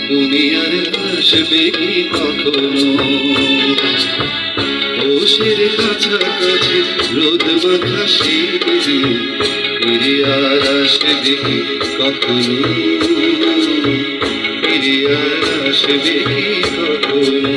দুনিয়ার আসবে কি কখনো ওষের কাছাকাছি রোদ মাথা শিখি ফিরে আর আসবে কি কখনো ফিরে আর আসবে কি কখনো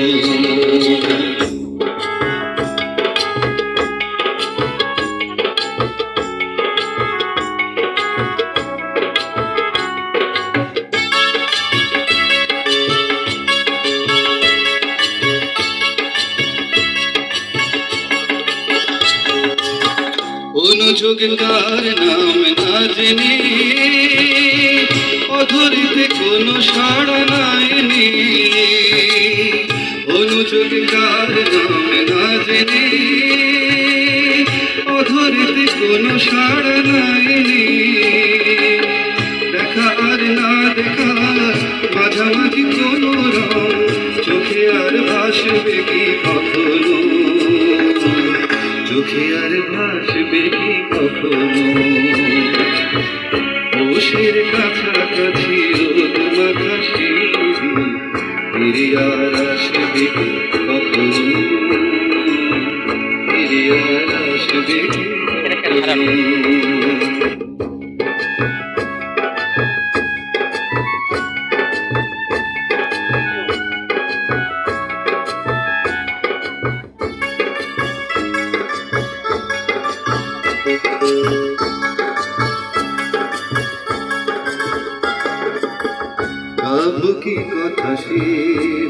অনুযোগ কার নাম না জেনে অধরিতে কোনো সাড়া নাইনি অনুযোগ কার নাম না জেনে অধরিতে কোনো সাড়া নাইনি দেখা আর না দেখা মাঝামাঝি কোনো রং চোখে আর ভাসবে কি কখনো চোখে আর ভাসবে কি কখনো ওষের কাছাকাছি রোদ মাথা শিখি ফিরে আর আসবে কি কখনো ফিরে আর আসবে কি কখনো ভাবো কি কথা সে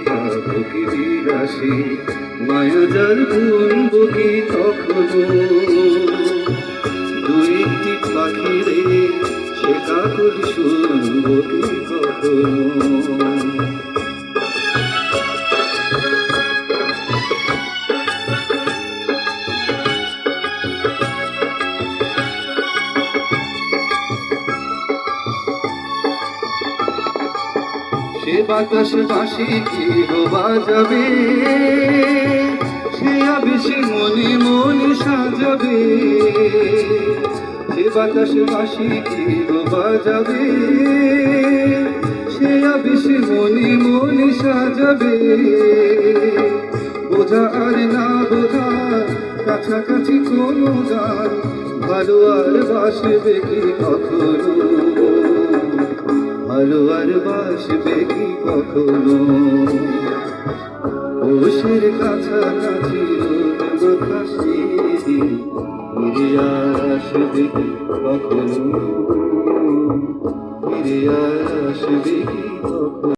ভাবো কি বিরাসী মায়া যার বুনবো কি কখনো দুই একটি পাখিরে সে কাকুর শুনবো কি কখনো সে বাতাস বাঁশি কি বাজাবে সে আবেশে মনে মনে সাজাবে সে বাতাস বাঁশি কি বাজাবে সে আবেশে মনে মনে সাজাবে বোঝা আর না বোঝা কাছাকাছি কোনো গান ভালো আর বাসবে কি কখনো ভালো আর বাসবে কি কখনো ওষের কাছাকাছি রোদ মাথা শিখি ফিরে আর আসবে কি কখনো